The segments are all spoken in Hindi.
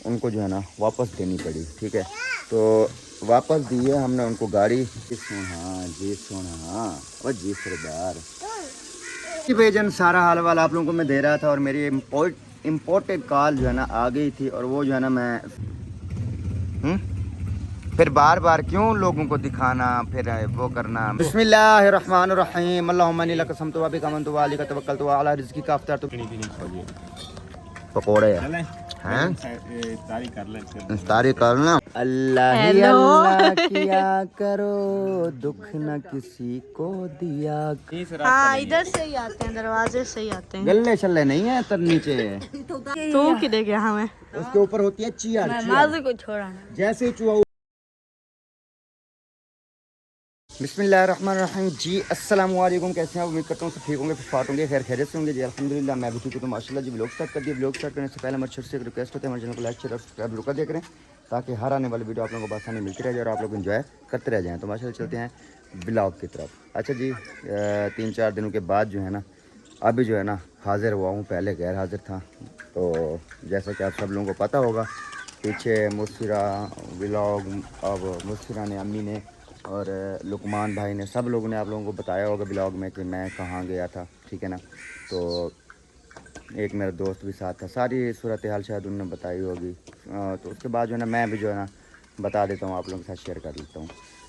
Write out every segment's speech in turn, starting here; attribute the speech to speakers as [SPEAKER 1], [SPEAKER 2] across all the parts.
[SPEAKER 1] उनको जो है ना वापस देनी पड़ी। ठीक है, तो वापस दी है हमने उनको गाड़ी। जी सोना और जी सरदार जी भेजन सारा हाल वाल आप लोगों को मैं दे रहा था। और मेरी इम्पोर्टेड कॉल जो है ना आ गई थी, और वो जो है ना मैं फिर बार बार क्यों लोगों को दिखाना, फिर वो करना। बिस्मिल्लाहिर्रहमानिर्रहीम अल्लाहुम्मा इन्नी लका समतु व बिका आमनतु व अलैका तवक्कलतु व अला रिज़्क़िका अफ़्तरतु। पकोड़े हैं तारी करना। अल्लाह ही अल्लाह किया करो, दुख न किसी को दिया।
[SPEAKER 2] हाँ, इधर से ही आते हैं, दरवाजे से ही आते हैं।
[SPEAKER 1] गले शल्ले नहीं है तर नीचे
[SPEAKER 2] तू किधर गया हमें?
[SPEAKER 1] उसके ऊपर होती है चीयर।
[SPEAKER 2] माजू को छोड़ा
[SPEAKER 1] जैसे चूहा। बिस्मिल्लाहिर्रहमानिर्रहीम जी अस्सलाम वालेकुम। कैसे हैं? उम्मीद करता हूँ सब ठीक होंगे, फिर फाट होंगे, खैर खैरियत से होंगे जी। अल्हम्दुलिल्लाह मैं भी ठीक हूँ। तो माशाल्लाह जी व्लॉग स्टार्ट कर दिया। व्लॉग स्टार्ट करने से पहले हमारे छोटे से एक रिक्वेस्ट होता है, हमारे चैनल को लाइक शेयर और सब्सक्राइब जरूर कर दिया करें, ताकि हर आने वाली वीडियो आप लोगों को आसानी मिलती रहे और आप लोग एंजॉय करते रह जाएँ। तो माशाल्लाह चलते हैं ब्लॉग की तरफ। अच्छा जी, 3-4 दिनों के बाद जो है ना अभी जो है ना हाजिर हुआ हूँ। पहले गैर हाजिर था। तो जैसा कि आप सब लोगों को पता होगा, पीछे मुस्फिरा व्लॉग, अब मुस्फिरा ने, अम्मी ने और लुकमान भाई ने, सब लोगों ने आप लोगों को बताया होगा ब्लॉग में कि मैं कहाँ गया था। ठीक है ना, तो एक मेरा दोस्त भी साथ था, सारी सूरत हाल शायद उन्होंने बताई होगी। तो उसके बाद जो है ना मैं भी जो है ना बता देता हूँ, आप लोगों के साथ शेयर कर लेता हूँ।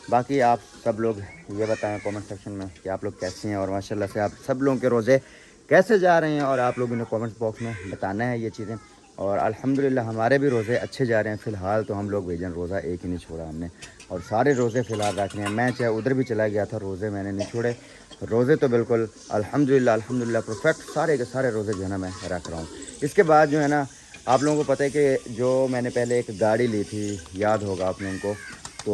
[SPEAKER 1] बाकी आप सब लोग ये बताएं कमेंट सेक्शन में कि आप लोग कैसे हैं, और माशाल्लाह से आप सब लोगों के रोज़े कैसे जा रहे हैं, और आप लोगों ने कमेंट्स बॉक्स में बताना है ये चीज़ें। और अल्हम्दुलिल्लाह हमारे भी रोज़े अच्छे जा रहे हैं फ़िलहाल। तो हम लोग भेजन रोज़ा एक ही नहीं छोड़ा हमने, और सारे रोज़े फ़िलहाल रख रहे हैं। मैं चाहे उधर भी चला गया था, रोज़े मैंने नहीं छोड़े। रोज़े तो बिल्कुल अल्हम्दुलिल्लाह परफेक्ट सारे के सारे रोज़े जो है ना मैं रख रहा हूँ। इसके बाद जो है ना आप लोगों को पता है कि जो मैंने पहले एक गाड़ी ली थी, याद होगा आप लोगों को, तो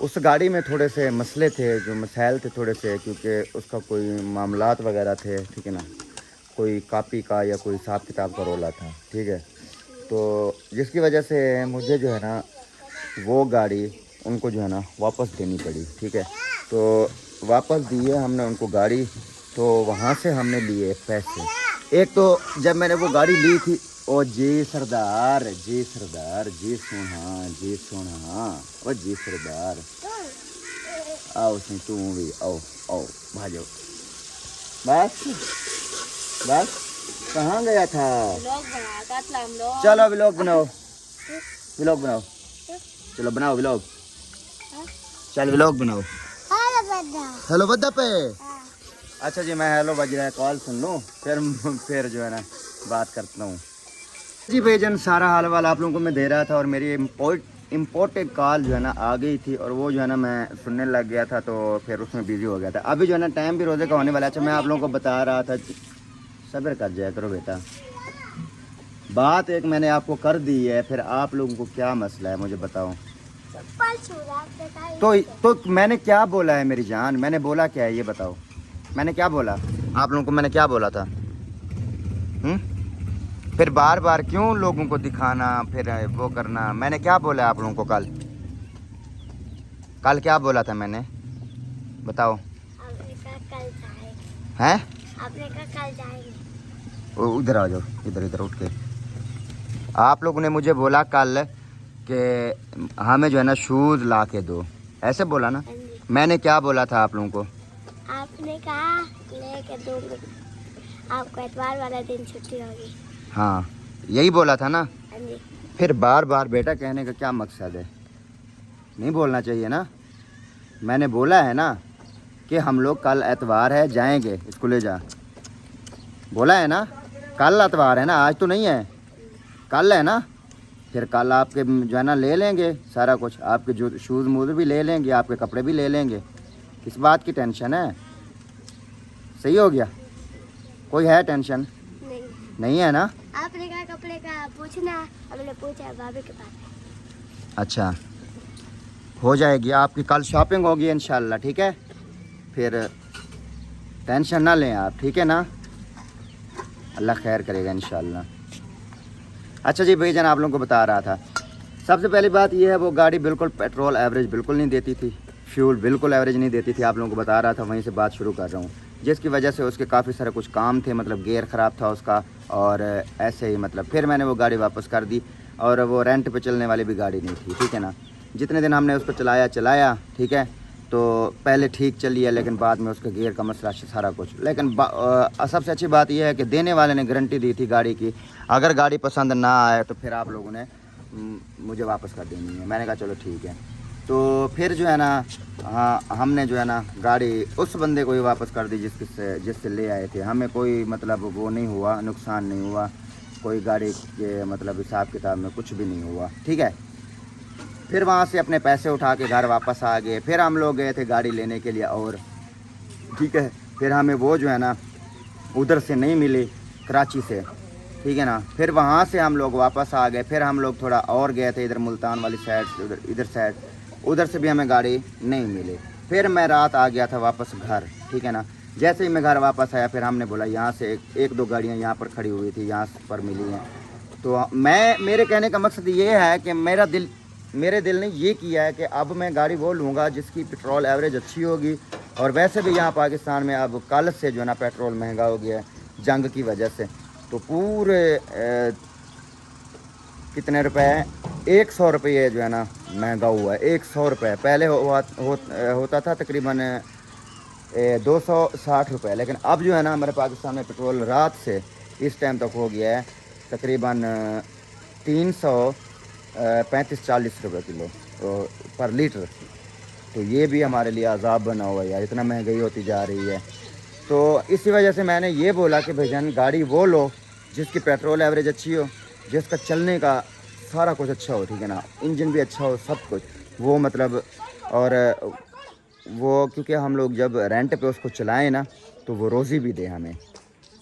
[SPEAKER 1] उस गाड़ी में थोड़े से मसले थे, जो मसाइल थे थोड़े से, क्योंकि उसका कोई मामलात वगैरह थे। ठीक है ना, कोई कापी का या कोई हिसाब किताब का रोला था। ठीक है, तो जिसकी वजह से मुझे जो है ना वो गाड़ी उनको जो है ना वापस देनी पड़ी। ठीक है, तो वापस दी है हमने उनको गाड़ी। तो वहाँ से हमने लिए पैसे। एक तो जब मैंने वो गाड़ी ली थी, ओ जी सरदार जी सरदार जी सोना ओ जी सरदार आओ सी तू भी आओ आओ भाजो। बस बस कहाँ गया था? चलो व्लॉग बनाओ, व्लॉग बनाओ, चलो बनाओ व्लॉग, चल व्लॉग बनाओ। हेलो बद्दा पे। अच्छा जी, मैं हेलो बज रहा है, कॉल सुन लूँ फिर जो है ना बात करता हूँ जी। भेजन सारा हाल वाल आप लोगों को मैं दे रहा था, और मेरी इम्पोर्टेड कॉल जो है ना आ गई थी, और वो जो है ना मैं सुनने लग गया था, तो फिर उसमें बिजी हो गया था। अभी जो है ना टाइम भी रोज़े का होने वाला है। अच्छा, मैं आप लोगों को बता रहा था, सब्र कर जाया करो बेटा। बात एक मैंने आपको कर दी है, फिर आप लोगों को क्या मसला है मुझे बताओ। तो मैंने क्या बोला है मेरी जान, मैंने बोला क्या है ये बताओ। मैंने क्या बोला आप लोगों को, मैंने क्या बोला था? फिर बार बार क्यों लोगों को दिखाना, फिर वो करना। मैंने क्या बोला आप लोगों को कल? कल क्या बोला था मैंने, बताओ।
[SPEAKER 3] आपने कहा कल जाएंगे।
[SPEAKER 1] हैं?
[SPEAKER 3] आपने कहा कल जाएंगे।
[SPEAKER 1] उधर आ जाओ, इधर इधर उठ के। आप लोगों ने मुझे बोला कल कि हमें जो है ना शूज़ ला के दो, ऐसे बोला ना। मैंने क्या बोला था आप लोगों को?
[SPEAKER 3] आपने कहा लेके दूंगी, आपको एतवार वाला दिन छुट्टी होगी।
[SPEAKER 1] हाँ, यही बोला था ना।
[SPEAKER 3] हाँ जी।
[SPEAKER 1] फिर बार बार बेटा कहने का क्या मकसद है? नहीं बोलना चाहिए ना। मैंने बोला है ना कि हम लोग कल एतवार है जाएंगे स्कूले जा, बोला है ना। कल एतवार है ना, आज तो नहीं है, कल है ना। फिर कल आपके जो है ना ले लेंगे सारा कुछ, आपके जो शूज़ मूज़ भी ले लेंगे, आपके कपड़े भी ले लेंगे। किस बात की टेंशन है? सही हो गया, कोई है टेंशन?
[SPEAKER 3] नहीं,
[SPEAKER 1] नहीं है ना।
[SPEAKER 3] आपने कहा कपड़े का पूछना, हमने पूछा भाभी के पास।
[SPEAKER 1] अच्छा, हो जाएगी आपकी कल शॉपिंग होगी इंशाल्लाह। ठीक है, फिर टेंशन ना लें आप, ठीक है ना। अल्लाह खैर करेगा इंशाल्लाह। अच्छा जी भाईजान, आप लोगों को बता रहा था, सबसे पहली बात यह है वो गाड़ी बिल्कुल पेट्रोल एवरेज बिल्कुल नहीं देती थी, फ्यूल बिल्कुल एवरेज नहीं देती थी। आप लोगों को बता रहा था, वहीं से बात शुरू कर रहा हूँ। जिसकी वजह से उसके काफ़ी सारे कुछ काम थे, मतलब गियर ख़राब था उसका, और ऐसे ही मतलब फिर मैंने वो गाड़ी वापस कर दी। और वो रेंट पे चलने वाली भी गाड़ी नहीं थी, ठीक है ना। जितने दिन हमने उसको चलाया, ठीक है, तो पहले ठीक चली है, लेकिन बाद में उसके गियर का मसला सारा कुछ। लेकिन सबसे अच्छी बात यह है कि देने वाले ने गारंटी दी थी गाड़ी की, अगर गाड़ी पसंद ना आए तो फिर आप लोगों ने मुझे वापस कर देनी है। मैंने कहा चलो ठीक है। तो फिर जो है ना, हाँ, हमने जो है ना गाड़ी उस बंदे को ही वापस कर दी जिससे ले आए थे। हमें कोई मतलब वो नहीं हुआ, नुकसान नहीं हुआ, कोई गाड़ी के मतलब हिसाब किताब में कुछ भी नहीं हुआ, ठीक है। फिर वहाँ से अपने पैसे उठा के घर वापस आ गए। फिर हम लोग गए थे गाड़ी लेने के लिए, और ठीक है, फिर हमें वो जो है ना उधर से नहीं मिली, कराची से, ठीक है ना। फिर वहाँ से हम लोग वापस आ गए। फिर हम लोग थोड़ा और गए थे इधर मुल्तान वाली साइड से, इधर साइड, उधर से भी हमें गाड़ी नहीं मिली। फिर मैं रात आ गया था वापस घर, ठीक है ना। जैसे ही मैं घर वापस आया, फिर हमने बोला यहाँ से एक दो गाड़ियाँ यहाँ पर खड़ी हुई थी, यहाँ पर मिली हैं। तो मेरे कहने का मकसद ये है कि मेरे दिल ने ये किया है कि अब मैं गाड़ी वो लूँगा जिसकी पेट्रोल एवरेज अच्छी होगी। और वैसे भी यहाँ पाकिस्तान में अब कल से जो है ना पेट्रोल महंगा हो गया है जंग की वजह से। तो पूरे कितने रुपए, 100 रुपये जो है ना महंगा हुआ है, 100 रुपये। पहले होता था तकरीबन 260 रुपये, लेकिन अब जो है ना हमारे पाकिस्तान में पेट्रोल रात से इस टाइम तक हो गया है तकरीबन 335-40 रुपये किलो पर लीटर। तो ये भी हमारे लिए अजाब बना हुआ है यार, इतना महंगाई होती जा रही है। तो इसी वजह से मैंने ये बोला कि भाईजान गाड़ी वो लो जिसकी पेट्रोल एवरेज अच्छी हो, जिसका चलने का सारा कुछ अच्छा हो, ठीक है ना, इंजन भी अच्छा हो, सब कुछ वो मतलब। और वो क्योंकि हम लोग जब रेंट पे उसको चलाएं ना तो वो रोज़ी भी दे हमें,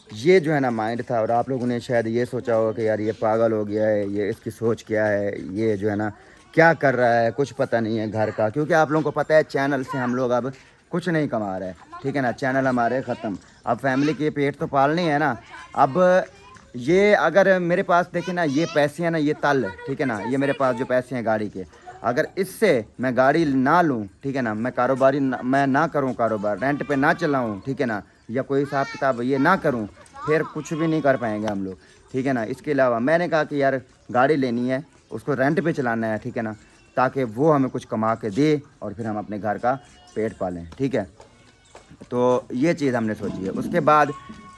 [SPEAKER 1] ये जो है ना माइंड था। और आप लोगों ने शायद ये सोचा होगा कि यार ये पागल हो गया है, ये इसकी सोच क्या है, ये जो है ना क्या कर रहा है, कुछ पता नहीं है घर का। क्योंकि आप लोगों को पता है चैनल से हम लोग अब कुछ नहीं कमा रहे, ठीक है ना, चैनल हमारे ख़त्म। अब फैमिली के पेट तो पालनी है ना। अब ये अगर मेरे पास देखें ना, ये पैसे हैं ना, ये तल, ठीक है ना, ये मेरे पास जो पैसे हैं गाड़ी के, अगर इससे मैं गाड़ी ना लूँ, ठीक है ना, मैं ना करूँ कारोबार, रेंट पे ना चलाऊँ, ठीक है ना, या कोई हिसाब किताब ये ना करूँ, फिर कुछ भी नहीं कर पाएंगे हम लोग, ठीक है ना। इसके अलावा मैंने कहा कि यार गाड़ी लेनी है, उसको रेंट पे चलाना है, ठीक है ना, ताकि वो हमें कुछ कमा के दे और फिर हम अपने घर का पेट पालें, ठीक है। तो ये चीज़ हमने सोची है। उसके बाद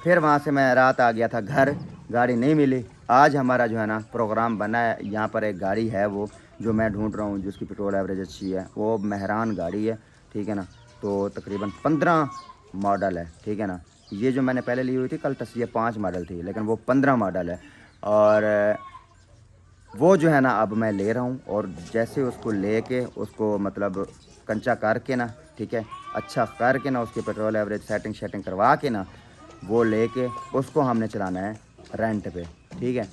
[SPEAKER 1] फिर वहाँ से मैं रात आ गया था घर, गाड़ी नहीं मिली। आज हमारा जो है ना प्रोग्राम बना है, यहाँ पर एक गाड़ी है वो जो मैं ढूंढ रहा हूँ जिसकी पेट्रोल एवरेज अच्छी है, वो मेहरान गाड़ी है, ठीक है ना। तो तकरीबन 15 मॉडल है, ठीक है ना। ये जो मैंने पहले ली हुई थी कल तक ये 5 मॉडल थी, लेकिन वो 15 मॉडल है। और वो जो है ना अब मैं ले रहा हूँ, और जैसे उसको लेके उसको मतलब कंचा करके ना, ठीक है, अच्छा करके ना, उसकी पेट्रोल एवरेज सेटिंग करवा के ना, वो लेके उसको हमने चलाना है रेंट पे, ठीक है।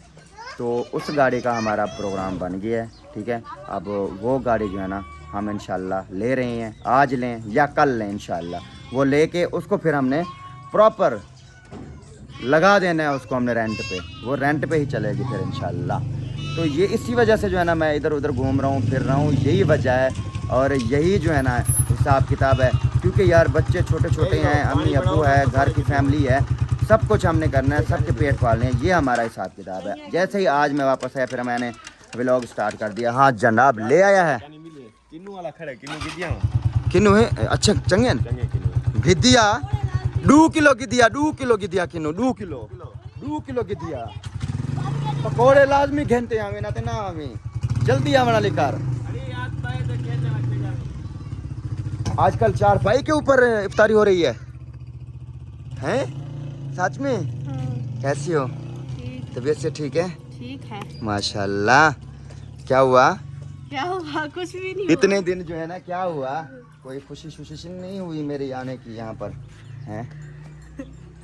[SPEAKER 1] तो उस गाड़ी का हमारा प्रोग्राम बन गया है, ठीक है। अब वो गाड़ी जो है ना हम इंशाल्लाह ले रहे हैं, आज लें या कल लें इंशाल्लाह। वो लेके उसको फिर हमने प्रॉपर लगा देना है, उसको हमने रेंट पे, वो रेंट पे ही चलेगी फिर इंशाल्लाह। तो ये इसी वजह से जो है ना मैं इधर उधर घूम रहा हूँ, फिर रहा हूँ, यही वजह है। और यही जो है ना हिसाब किताब है, क्योंकि यार बच्चे छोटे छोटे हैं, अम्मी अब्बू है, घर की फैमिली है, सब कुछ हमने करना है, सबके पेट पालने हैं, ये हमारा हिसाब किताब है। जैसे ही आज मैं वापस आया फिर मैंने व्लॉग स्टार्ट कर दिया। हाँ जनाब ले आया है किन्नू है, अच्छा चंगेन गिद्दिया 2 किलो गिद्दिया, 2 किलो गिद्दिया किन्नू 2 किलो गिद्दिया। पकौड़े लाजमी घेनते हैं ना, ना हमें जल्दी आवना लेकर। आजकल 4 भाई के ऊपर इफ्तारी हो रही है, हैं? सच में? कैसी हो? तबीयत से ठीक है?
[SPEAKER 2] ठीक है
[SPEAKER 1] माशाल्लाह। क्या हुआ?
[SPEAKER 2] कुछ भी नहीं
[SPEAKER 1] इतने दिन जो है ना क्या हुआ, कोई खुशी नहीं हुई मेरे आने की यहाँ पर,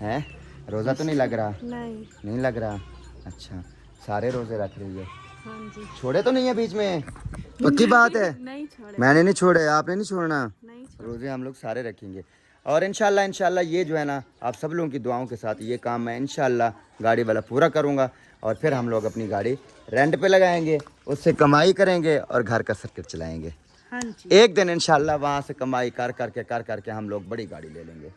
[SPEAKER 1] हैं? रोज़ा तो नहीं लग रहा? नहीं लग रहा। अच्छा, सारे रोजे रख रही है?
[SPEAKER 2] हाँ जी।
[SPEAKER 1] छोड़े तो नहीं है बीच में? पक्की बात है?
[SPEAKER 2] नहीं छोड़े।
[SPEAKER 1] मैंने नहीं छोड़े, आपने नहीं छोड़ना।
[SPEAKER 2] नहीं छोड़े।
[SPEAKER 1] रोजे हम लोग सारे रखेंगे। और इंशाल्लाह ये जो है ना आप सब लोगों की दुआओं के साथ ये काम मैं इंशाल्लाह गाड़ी वाला पूरा करूँगा। और फिर हम लोग अपनी गाड़ी रेंट पे लगाएंगे, उससे कमाई करेंगे और घर का सर्किट चलाएंगे।
[SPEAKER 2] हाँ जी।
[SPEAKER 1] एक दिन इंशाल्लाह वहाँ से कमाई कर करके हम लोग बड़ी गाड़ी ले लेंगे।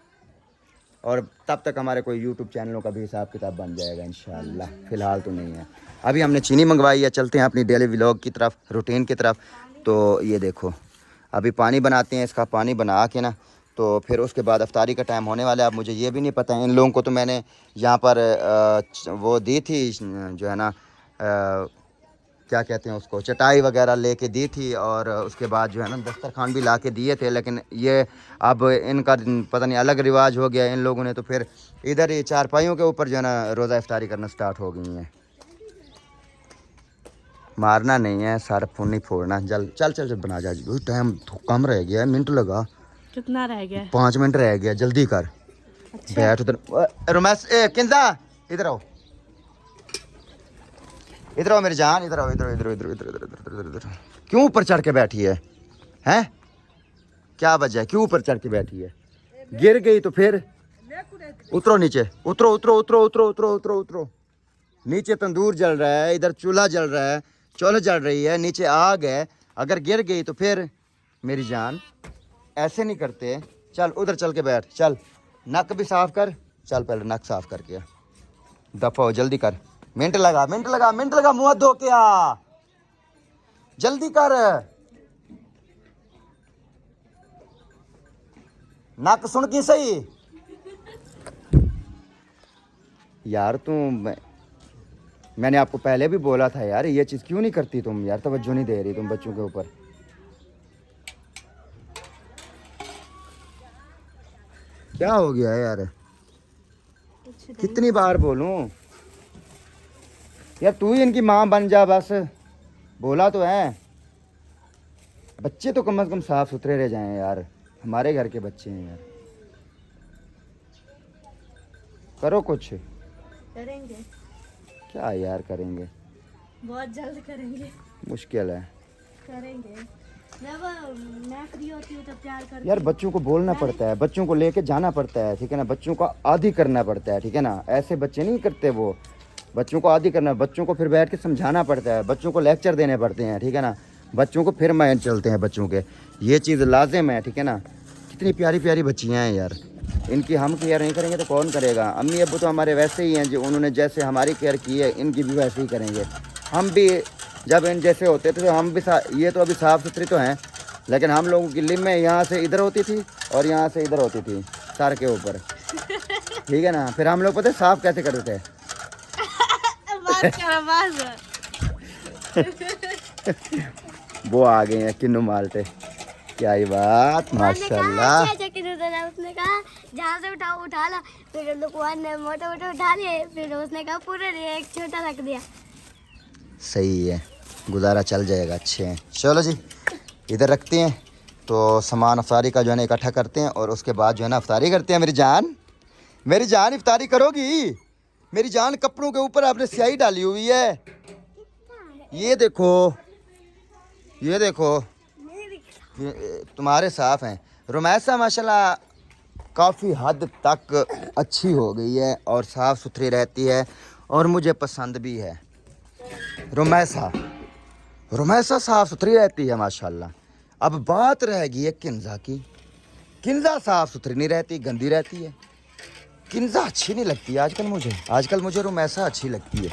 [SPEAKER 1] और तब तक हमारे कोई यूट्यूब चैनलों का भी हिसाब किताब बन जाएगा इंशाल्लाह। फ़िलहाल तो नहीं है। अभी हमने चीनी मंगवाई है, चलते हैं अपनी डेली व्लॉग की तरफ, रूटीन की तरफ। तो ये देखो अभी पानी बनाते हैं, इसका पानी बना के ना तो फिर उसके बाद अफ्तारी का टाइम होने वाला है। अब मुझे ये भी नहीं पता है, इन लोगों को तो मैंने यहाँ पर वो दी थी जो है ना क्या कहते हैं उसको, चटाई वगैरह लेके दी थी, और उसके बाद जो है ना दस्तरखान भी ला के दिए थे। लेकिन ये अब इनका पता नहीं अलग रिवाज हो गया इन लोगों ने, तो फिर इधर ही चारपाइयों के ऊपर जो है ना रोज़ा इफ्तारी करना स्टार्ट हो गई हैं। मारना नहीं है, सर फोन नहीं फोड़ना। चल चल चल चल बना जा, टाइम कम रह गया है, मिनट लगा।
[SPEAKER 2] कितना रह गया?
[SPEAKER 1] 5 मिनट रह गया, जल्दी कर।
[SPEAKER 2] अच्छा।
[SPEAKER 1] बैठ उधर। रोमैस किंजा इधर आओ, इधर आओ मेरी जान, इधर आओ, इधर इधर इधर इधर इधर इधर इधर। क्यों ऊपर चढ़ के बैठी है? हैं क्या वजह है, क्यों ऊपर चढ़ के बैठी है? गिर गई तो फिर उतरो नीचे, उतरो उतरो उतरो उतरो उतरो उतरो उतरो। नीचे तंदूर जल रहा है, इधर चूल्हा जल रहा है, चूल्हा जल रही है, नीचे आग है। अगर गिर गई तो फिर मेरी जान ऐसे नहीं करते। चल उधर चल के बैठ, चल नक भी साफ कर, चल पहले नक साफ करके आ। दफा हो, जल्दी कर, मिनट लगा मिनट लगा मिनट लगा, मुंह धो के आ, जल्दी कर। नक सुन की सही यार। मैंने आपको पहले भी बोला था यार, ये चीज़ क्यों नहीं करती तुम यार, तवज्जो नहीं दे रही तुम बच्चों के ऊपर। क्या हो गया है यार, कितनी बार बोलूं यार, तू ही इनकी माँ बन जा बस। बोला तो है, बच्चे तो कम से कम साफ सुथरे रह जाएं यार, हमारे घर के बच्चे हैं यार। करो कुछ।
[SPEAKER 2] करेंगे
[SPEAKER 1] क्या यार करेंगे,
[SPEAKER 2] बहुत जल्द करेंगे,
[SPEAKER 1] मुश्किल है।
[SPEAKER 2] करेंगे जब मैं फ्री होती हूँ तब प्यार करती
[SPEAKER 1] यार बच्चों को बोलना पड़ता है, बच्चों को लेके जाना पड़ता है, ठीक है ना, बच्चों को आदी करना पड़ता है, ठीक है ना। ऐसे बच्चे नहीं करते वो, बच्चों को आदी करना, बच्चों को फिर बैठ के समझाना पड़ता है, बच्चों को लेक्चर देने पड़ते हैं, ठीक है ना, बच्चों को फिर माइंड चलते हैं बच्चों के, ये चीज़ लाजिम है, ठीक है ना। कितनी प्यारी प्यारी बच्चियाँ हैं यार, इनकी हम केयर नहीं करेंगे तो कौन करेगा। अम्मी अब्बू तो हमारे वैसे ही हैं, जो उन्होंने जैसे हमारी केयर की है इनकी भी वैसे ही करेंगे। हम भी जब इन जैसे होते थे तो हम भी ये तो अभी साफ़ सुथरी तो हैं, लेकिन हम लोगों की लिम में यहाँ से इधर होती थी और यहाँ से इधर होती थी सर के ऊपर, ठीक है ना। फिर हम लोग पता है साफ़ कैसे करते थे? वो आ गए हैं किन्नू मालटे, क्या ही बात, माशाल्लाह।
[SPEAKER 3] उसने कहा जहाँ से उठाओ उठा ला, फिर लुकवान ने मोटे मोटे उठा लिए, फिर उसने कहा पूरे एक छोटा रख दिया।
[SPEAKER 1] सही है, गुजारा चल जाएगा, अच्छे हैं। चलो जी इधर रखते हैं, तो सामान अफ्तारी का जो है ना इकट्ठा करते हैं और उसके बाद जो है ना अफ्तारी करते हैं। मेरी जान इफ्तारी करोगी? मेरी जान कपड़ों के ऊपर आपने स्याही डाली हुई है, ये देखो ये देखो, तुम्हारे साफ़ हैं। रुमैसा माशाल्लाह काफ़ी हद तक अच्छी हो गई है और साफ़ सुथरी रहती है और मुझे पसंद भी है। रुमैसा साफ़ सुथरी रहती है माशाल्लाह। अब बात रह गई है किंजा की। किंजा साफ़ सुथरी नहीं रहती, गंदी रहती है। किंजा अच्छी नहीं लगती आजकल मुझे रुमैसा अच्छी लगती है,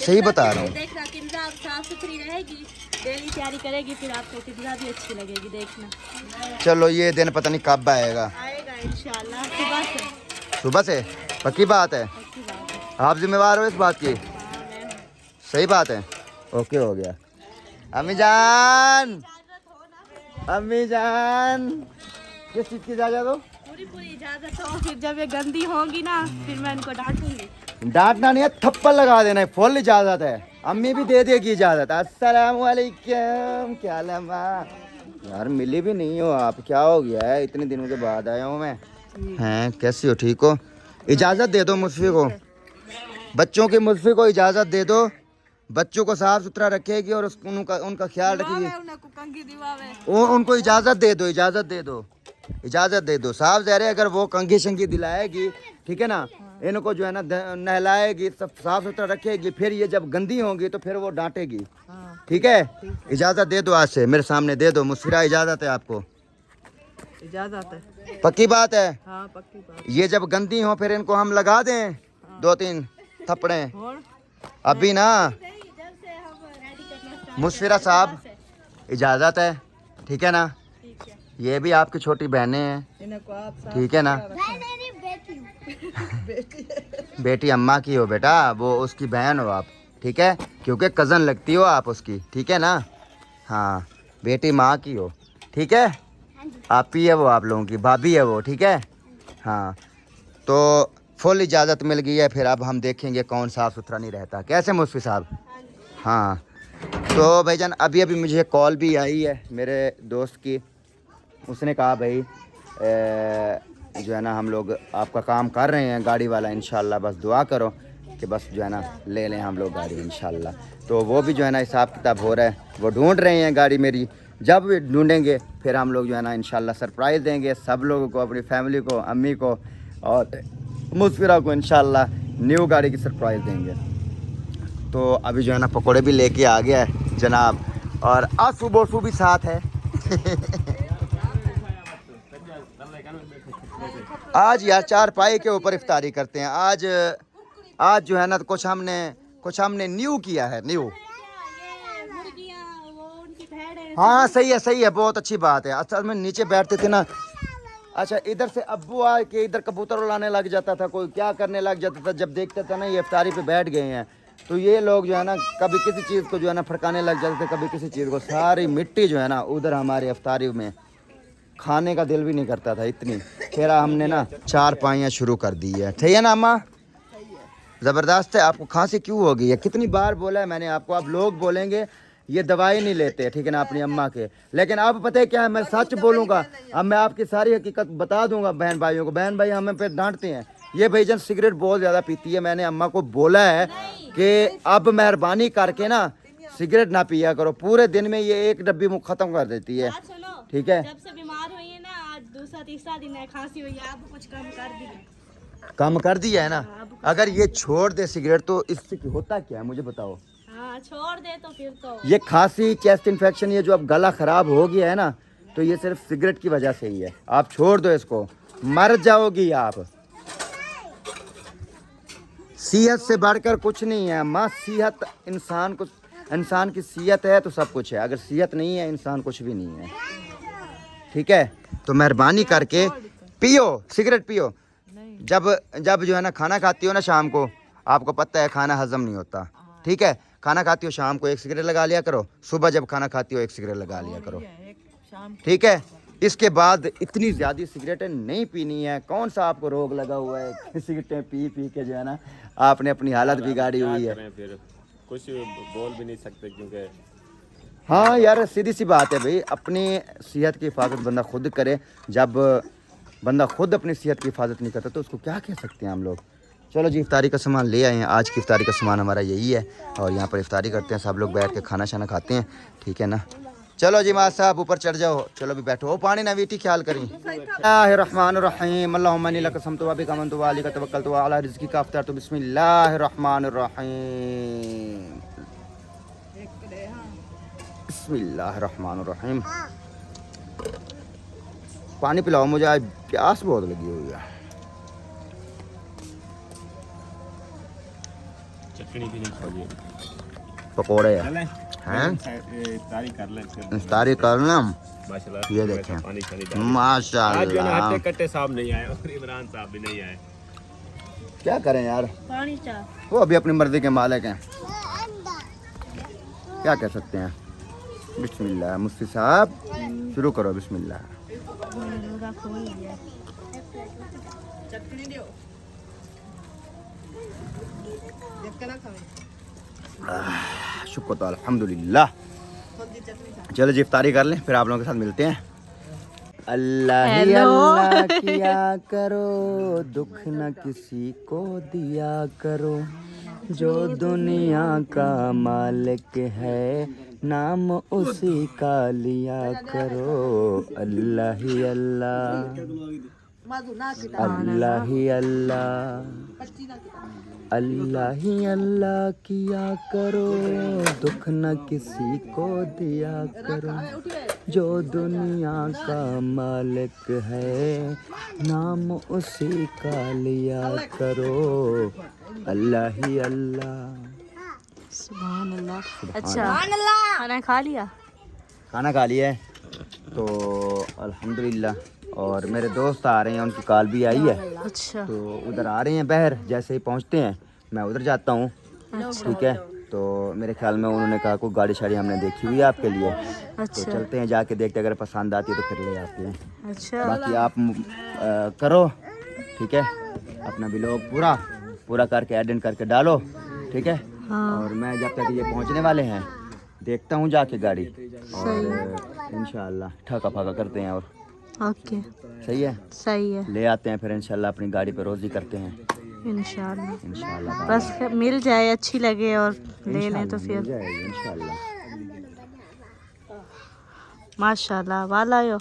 [SPEAKER 1] सही बता रहा हूँ।
[SPEAKER 2] देखना किंजा आप साफ सुथरी रहेगी, डेली तैयारी करेगी, फिर आपको किंजा भी अच्छी लगेगी, देखना।
[SPEAKER 1] चलो ये दिन पता नहीं कब आएगा
[SPEAKER 2] इंशाल्लाह
[SPEAKER 1] सुबह से, पक्की बात है।
[SPEAKER 2] पक्की बात है।
[SPEAKER 1] आप जिम्मेवार हो इस बात की? सही बात है, ओके हो गया। अम्मी जान किस चीज़ की इजाज़त हो?
[SPEAKER 2] पूरी इजाजत हो, फिर जब ये गंदी होंगी ना फिर मैं इनको डांटूंगी।
[SPEAKER 1] डांटना नहीं है, थप्पड़ लगा देना है, फुल इजाज़त है। अम्मी भी दे देगी इजाज़त। अस्सलाम वालेकुम, क्या हाल है अम्मा? यार मिली भी नहीं हो आप, क्या हो गया है? इतने दिनों के बाद आया हूँ मैं। हैं कैसी हो, ठीक हो? इजाज़त दे दो मुझसे को, बच्चों के मुझसे को इजाज़त दे दो, बच्चों को साफ सुथरा रखेगी और उनका ख्याल रखेगी। उनको इजाज़त दे दो साफ ज़ाहिर है, अगर वो कंघी शंघी दिलाएगी, ठीक है ना, इनको जो है ना नहलाएगी, सब साफ सुथरा रखेगी, फिर ये जब गंदी होंगी तो फिर वो डांटेगी, ठीक है? इजाज़त दे दो, आज से मेरे सामने दे दो, मुस्कुरा, इजाज़त है आपको।
[SPEAKER 4] इजाजत है।
[SPEAKER 1] पक्की बात है।
[SPEAKER 4] हाँ पक्की बात।
[SPEAKER 1] ये जब गंदी हो फिर इनको हम लगा दें 2-3 थप्पड़े।
[SPEAKER 4] और
[SPEAKER 1] अभी ना मुशफिरा साहब इजाज़त है, ठीक है ना। ये भी आपकी छोटी बहनें हैं,
[SPEAKER 4] इन्हें को आप साथ
[SPEAKER 1] ठीक है ना। बेटी अम्मा की हो बेटा, वो उसकी बहन हो आप, ठीक है, क्योंकि कज़न लगती हो आप उसकी, ठीक है ना। हाँ बेटी माँ की हो, ठीक है। आप ही है वो, आप लोगों की भाभी है वो, ठीक है। हाँ तो फुल इजाज़त मिल गई है, फिर अब हम देखेंगे कौन साफ़ सुथरा नहीं रहता। कैसे मुस्फी साहब? हाँ तो भाईजान अभी अभी मुझे कॉल भी आई है मेरे दोस्त की। उसने कहा भाई जो है ना हम लोग आपका काम कर रहे हैं गाड़ी वाला, इंशाल्लाह बस दुआ करो कि बस जो है ना ले लें हम लोग गाड़ी इंशाल्लाह। तो वो भी जो है ना हिसाब किताब हो रहा है, वो ढूंढ रहे हैं गाड़ी मेरी। जब ढूंढेंगे फिर हम लोग जो है ना इंशाल्लाह सरप्राइज़ देंगे सब लोगों को, अपनी फैमिली को, अम्मी को और मुस्फिरा को इंशाल्लाह न्यू गाड़ी की सरप्राइज़ देंगे। तो अभी जो है ना पकोड़े भी लेके आ गया है जनाब, और आंसू बोसू भी साथ है। आज यार चारपाई के ऊपर इफ्तारी करते हैं। आज जो है ना कुछ हमने न्यू किया है, न्यू। हाँ सही है, बहुत अच्छी बात है। असल में नीचे बैठते थे ना, अच्छा इधर से अब्बू आ के इधर कबूतर उड़ाने लग जाता था, कोई क्या करने लग जाता था। जब देखते थे ना ये इफ्तारी पे बैठ गए हैं, तो ये लोग जो है ना कभी किसी चीज़ को जो है ना फड़काने लग जाते थे, कभी किसी चीज़ को। सारी मिट्टी जो है ना उधर हमारे इफ्तारी में खाने का दिल भी नहीं करता था इतनी। फिर हमने ना चारपाइयाँ शुरू कर दी है, ठीक है ना अम्मा? ज़बरदस्त है। आपको खांसी क्यों हो गई है? कितनी बार बोला है मैंने आपको, आप लोग बोलेंगे ये दवाई नहीं लेते, ठीक है ना, अपनी अम्मा के। लेकिन अब पता है क्या है, मैं सच बोलूँगा, अब मैं आपकी सारी हकीकत बता दूंगा बहन भाइयों को। बहन भाई हमें फिर डांटते हैं, ये भाईजान सिगरेट बहुत ज़्यादा पीती है। मैंने अम्मा को बोला है कि अब मेहरबानी करके ना सिगरेट ना पिया करो, पूरे दिन में ये एक डब्बी मुँह ख़त्म कर देती है, ठीक है।
[SPEAKER 2] जब से बीमार हुई है ना, आज दूसरा तीसरा दिन है, खांसी हुई है, अब कुछ कम कर दी है।
[SPEAKER 1] कम कर दिया है ना। अगर ये छोड़ दे सिगरेट तो इससे होता क्या है मुझे बताओ।
[SPEAKER 2] हाँ छोड़ दे तो फिर तो
[SPEAKER 1] ये खांसी, चेस्ट इन्फेक्शन, ये जो अब गला ख़राब हो गया है ना, तो ये सिर्फ सिगरेट की वजह से ही है। आप छोड़ दो इसको, मर जाओगी आप। सेहत से बढ़कर कुछ नहीं है माँ। सेहत इंसान की सेहत है तो सब कुछ है, अगर सेहत नहीं है इंसान कुछ भी नहीं है, ठीक है। तो मेहरबानी करके पियो, सिगरेट पियो। जब जो है ना खाना खाती हो ना शाम को, आपको पता है खाना हजम नहीं होता, ठीक है। खाना खाती हो शाम को एक सिगरेट लगा लिया करो, सुबह जब खाना खाती हो एक सिगरेट लगा लिया करो, ठीक है। इसके बाद इतनी ज़्यादा सिगरेटें नहीं पीनी है। कौन सा आपको रोग लगा हुआ है सिगरेटें पी पी के जो है ना आपने अपनी हालत बिगाड़ी हुई है।
[SPEAKER 5] फिर कुछ बोल भी नहीं सकते क्योंकि
[SPEAKER 1] हाँ यार सीधी सी बात है भाई, अपनी सेहत की हिफाजत बंदा खुद करे। जब बंदा खुद अपनी सेहत की हिफाजत नहीं करता तो उसको क्या कह सकते हैं हम लोग। चलो जी इफ्तारी का सामान ले आए हैं। आज की इफ्तारी का सामान हमारा यही है, और यहाँ पर इफ्तारी करते हैं, सब लोग बैठ के खाना शाना खाते हैं, ठीक है ना। चलो जी माँ साहब ऊपर चढ़ जाओ, चलो भी बैठो। पानी ना वीटी ख्याल करी। बिस्मिल्लाहिर्रहमानिर्रहीम अल्लाहुम्मा इन्नी लक समतु व बिका अमनतु व अलैका तवक्कलतु व अला रिज़्क़िका अफ़्तरतु। बिस्मिल्लाहिर्रहमानिर्रहीम बिस्मिल्लाहिर्रहमानिर्रहीम। पानी पिलाओ मुझे, आज प्यास बहुत लगी हुई है।
[SPEAKER 5] चटनी भी नहीं छोड़ी।
[SPEAKER 1] पकौड़े हैं,
[SPEAKER 5] तारीख कर ले
[SPEAKER 1] इफ्तारी करना।
[SPEAKER 5] माशाल्लाह।
[SPEAKER 1] ये देखें
[SPEAKER 5] पानी आज जो है ना
[SPEAKER 1] माशाल्लाह।
[SPEAKER 5] हट्टे कट्टे साहब नहीं आए और इमरान साहब भी नहीं आए।
[SPEAKER 1] क्या करें यार,
[SPEAKER 2] पानी चाह
[SPEAKER 1] वो अभी अपनी मर्जी के मालिक हैं, क्या कह सकते हैं। बिस्मिल्लाह मुफ्ती साहब शुरू करो। बिस्मिल्लाह। शुक्र तो अल्हम्दुलिल्लाह। चलो जी इफ्तारी कर लें, फिर आप लोगों के साथ मिलते हैं। अल्लाह ही अल्लाह किया करो, दुख न किसी को दिया करो, जो दुनिया का मालिक है नाम उसी का लिया करो। अल्लाह ही अल्लाह, अल्लाह ही अल्लाह, अल्लाह ही अल्लाह किया करो, दुख न किसी को दिया करो, जो दुनिया का मालिक है, नाम उसी का लिया करो, अल्लाह ही अल्लाह।
[SPEAKER 2] सुभान अल्लाह। अच्छा खाना खा लिया?
[SPEAKER 1] खाना खा लिया है तो अल्हम्दुलिल्लाह। और मेरे दोस्त आ रहे हैं, उनकी कॉल भी आई है,
[SPEAKER 2] अच्छा
[SPEAKER 1] तो उधर आ रहे हैं बाहर। जैसे ही पहुंचते हैं मैं उधर जाता हूँ, ठीक है। तो मेरे ख्याल में उन्होंने कहा कोई गाड़ी शाड़ी हमने देखी हुई है आपके लिए, तो
[SPEAKER 2] अच्छा
[SPEAKER 1] चलते हैं, जाके देखते हैं, अगर पसंद आती है तो फिर ले आते हैं।
[SPEAKER 2] अच्छा
[SPEAKER 1] बाकी आप करो, ठीक है, अपना व्लॉग पूरा करके एडिट करके डालो, ठीक है। और मैं जब तक ये पहुंचने वाले हैं देखता हूँ जाके गाड़ी, और इंशाल्लाह ठाका फाका करते हैं। और
[SPEAKER 2] ओके
[SPEAKER 1] सही है,
[SPEAKER 2] सही है
[SPEAKER 1] ले आते हैं फिर इंशाल्लाह, अपनी गाड़ी पे रोजी करते हैं
[SPEAKER 2] इंशाल्लाह।
[SPEAKER 1] इंशाल्लाह।
[SPEAKER 2] बस मिल जाए, अच्छी लगे और ले लें तो
[SPEAKER 1] मिल
[SPEAKER 2] फिर
[SPEAKER 1] जाएगी इंशाल्लाह।
[SPEAKER 2] माशाल्लाह वाला यो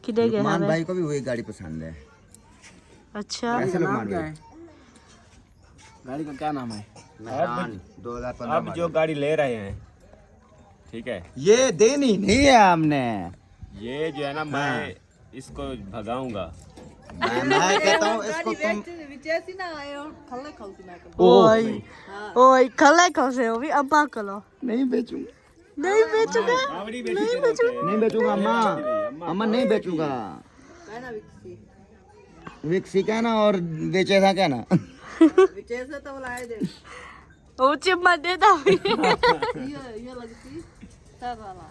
[SPEAKER 2] किधर गया
[SPEAKER 1] लुकमान
[SPEAKER 2] है?
[SPEAKER 1] भाई को भी वही गाड़ी पसंद है।
[SPEAKER 2] अच्छा
[SPEAKER 1] कैसे लुकमान भाई?
[SPEAKER 4] गाड़ी का क्या नाम है?
[SPEAKER 1] मेहरान 2015
[SPEAKER 5] अब जो गाड़ी ले रहे हैं, ठीक है,
[SPEAKER 1] ये देनी नहीं है हमने।
[SPEAKER 5] ये जो है ना, मैं इसको भगाऊंगा।
[SPEAKER 1] मैं कहता हूँ इसको तुम
[SPEAKER 4] विचेसी ना आए और खल्ले खलती ना
[SPEAKER 2] ओए ओए कल कैसे हो भी अब्बा कलो
[SPEAKER 1] नहीं बेचूंगा,
[SPEAKER 2] नहीं बेचूंगा
[SPEAKER 1] नहीं बेचूंगा अम्मा, अम्मा नहीं बेचूंगा।
[SPEAKER 4] कहना विकसी
[SPEAKER 1] विक्सी कहना और बेचे था कहना।
[SPEAKER 4] विचेसे तो लाए दे
[SPEAKER 2] ओ चिम्मा देता
[SPEAKER 4] ये लगती सब वाला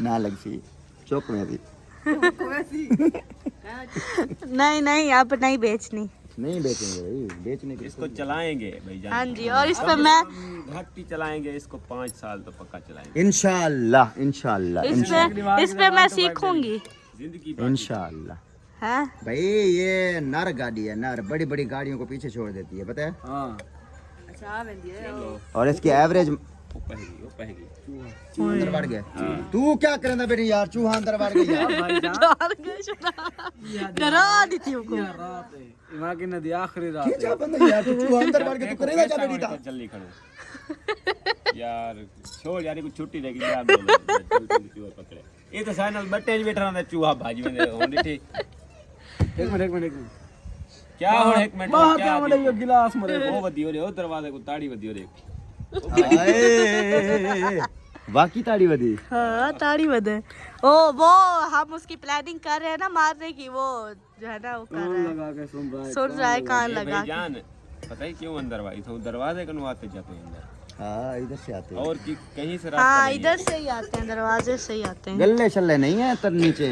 [SPEAKER 1] ना लगसी चौक में थी।
[SPEAKER 4] वैसी
[SPEAKER 2] नहीं नहीं अब नहीं बेचनी।
[SPEAKER 1] नहीं बेचेंगे भाई, बेचने के
[SPEAKER 5] इसको चलाएंगे भाई जान,
[SPEAKER 2] हाँ जी, और इस पे मैं
[SPEAKER 5] घट्टी चलाएंगे इसको, 5 साल तो पक्का चलाएंगे।
[SPEAKER 1] इंशाल्लाह इंशाल्लाह
[SPEAKER 2] इस पे मैं सीखूंगी
[SPEAKER 5] जिंदगी
[SPEAKER 1] इंशाल्लाह।
[SPEAKER 2] हैं।
[SPEAKER 1] भाई ये नर गाड़ी है, नर बड़ी बड़ी गाड़ियों को पीछे छोड़ देती है, पता है।
[SPEAKER 4] हां अच्छा आवेंदी है
[SPEAKER 1] और इसकी एवरेज
[SPEAKER 5] वो पहली
[SPEAKER 1] अंदर बढ़ गया। तू क्या करना बेटी यार, चूहा अंदर बढ़ गई यार।
[SPEAKER 2] डरा दी थी उनको।
[SPEAKER 4] रात है इमा की नदी आखिरी रात
[SPEAKER 1] ये क्या बंदा यार, तू चूहा अंदर बढ़ गया, तू करेगा क्या बेटी था।
[SPEAKER 5] जल्दी खड़ो यार, छोड़ यार, कुछ छुट्टी देगी यार, जल्दी चूहा पकड़े। ये तो साइनल बट्टे ज बैठा रहंदा, चूहा भाजी में होंदी थी।
[SPEAKER 4] एक मिनट
[SPEAKER 5] क्या हो, एक मिनट
[SPEAKER 4] बाहर
[SPEAKER 5] क्या
[SPEAKER 4] क्या मरे ये गिलास मरे
[SPEAKER 5] वो वधियो रे, ओ दरवाजे को ताड़ी वधियो रे।
[SPEAKER 1] बाकी ताड़ी बदी।
[SPEAKER 2] हाँ ताड़ी बदे। ओ वो हम उसकी प्लानिंग कर रहे हैं ना मारने की, वो जो है ना वो कर रहा है,
[SPEAKER 4] लगा के
[SPEAKER 2] सुन रहा है कान
[SPEAKER 5] ये
[SPEAKER 2] लगा
[SPEAKER 5] भाई जान, पता है क्यों अंदर भाई, तो दरवाजे कनु आते जाते हैं अंदर,
[SPEAKER 1] हाँ इधर से आते हैं।
[SPEAKER 5] और कि कहीं से रास्ता
[SPEAKER 2] हाँ
[SPEAKER 5] नहीं
[SPEAKER 2] इधर से ही आते हैं, दरवाजे से ही आते हैं।
[SPEAKER 1] गल्ले शल्ले नहीं है तर नीचे।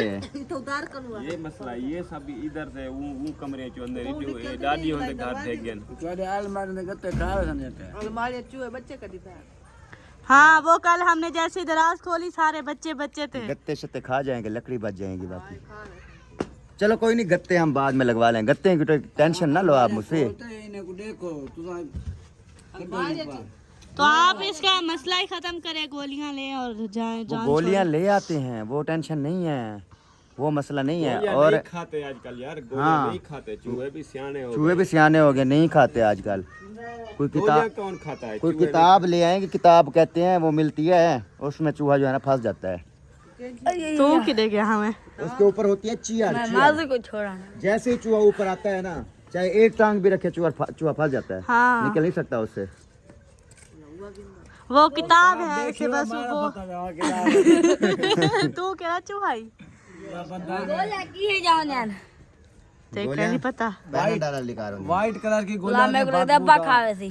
[SPEAKER 4] तो उतार करूंगा
[SPEAKER 5] है। ये मसला, ये सब इधर से वो कमरे चो अंदर जो ये दादी होते घर देख गए न।
[SPEAKER 4] तुम्हारे अलमारी में गत्ते खाए जाते हैं अलमारी चूहे बच्चे का दिखा है।
[SPEAKER 2] हाँ वो कल हमने जैसे दराज खोली सारे बच्चे बच्चे थे।
[SPEAKER 1] गत्ते शत्ते खा जाएंगे, लकड़ी बच जाएगी बाकी। चलो कोई नहीं, गत्ते हम बाद में लगवा लेंगे, गत्ते की तो टेंशन ना लो आप मुझसे।
[SPEAKER 4] इन्हें को देखो
[SPEAKER 2] तो आप इसका मसला ही खत्म करें, गोलियां ले और जाए
[SPEAKER 1] वो गोलियां ले आते हैं, वो टेंशन नहीं है, वो मसला नहीं है। और
[SPEAKER 5] नहीं खाते आजकल यार, गोले
[SPEAKER 1] हाँ।
[SPEAKER 5] नहीं खाते, चूहे भी सियाने हो
[SPEAKER 1] चूहे भी सियाने हो गए, नहीं खाते आजकल। कोई
[SPEAKER 5] गोलियां
[SPEAKER 1] किताब,
[SPEAKER 5] कौन खाता है?
[SPEAKER 1] कोई
[SPEAKER 5] चूहे
[SPEAKER 1] किताब ले आएंगे, किताब कहते हैं वो मिलती है, उसमें चूहा जो है ना फंस जाता है।
[SPEAKER 2] तो किधर गया हमें?
[SPEAKER 1] उसके ऊपर होती है चीयर।
[SPEAKER 2] को छोड़ा।
[SPEAKER 1] जैसे ही चूहा ऊपर आता है ना, चाहे एक टांग भी रखे, चूहा फंस जाता है,
[SPEAKER 2] हाँ
[SPEAKER 1] निकल नहीं सकता उससे।
[SPEAKER 2] वो किताब है ऐसे बस वो। तू कह रहा चूहाई देख नहीं पता।
[SPEAKER 1] बैनर डाला लिखा रहा हूँ।
[SPEAKER 4] व्हाइट कलर की गुलाब में
[SPEAKER 3] डब्बा खावे सी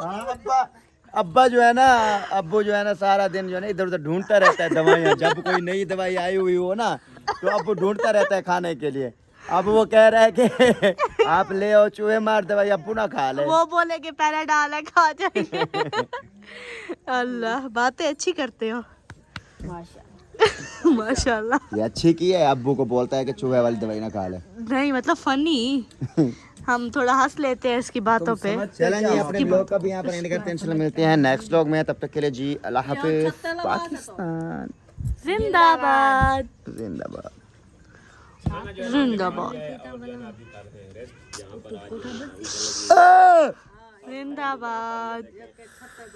[SPEAKER 1] हाँ, अब्बा जो है ना, अब्बू जो है ना सारा दिन जो है ना इधर उधर ढूंढता रहता है दवाइयाँ। जब कोई नई दवाई आई हुई हो ना तो अब्बू ढूंढता रहता है खाने के लिए। अब वो कह रहा है कि आप ले आओ चूहे मार दवाई, अब्बू ना खा ले।
[SPEAKER 2] वो बोले कि पहले डाला खा जाएंगे। अल्लाह बातें अच्छी करते हो माशाल्लाह।
[SPEAKER 1] ये अच्छी की है, अब्बू को बोलता है कि चूहे वाली दवाई ना खा ले।
[SPEAKER 2] नहीं मतलब फनी, हम थोड़ा हंस लेते हैं इसकी बातों पे।
[SPEAKER 1] चलें जी, अपने ब्लॉग का भी यहाँ पर एंड करते हैं। इंशाल्लाह मिलते हैं नेक्स्ट ब्लॉग में, तब तक के लिए जी अल्लाह हाफिज। पाकिस्तान
[SPEAKER 2] जिंदाबाद
[SPEAKER 1] जिंदाबाद।
[SPEAKER 2] जिंदाबाद जिंदाबाद।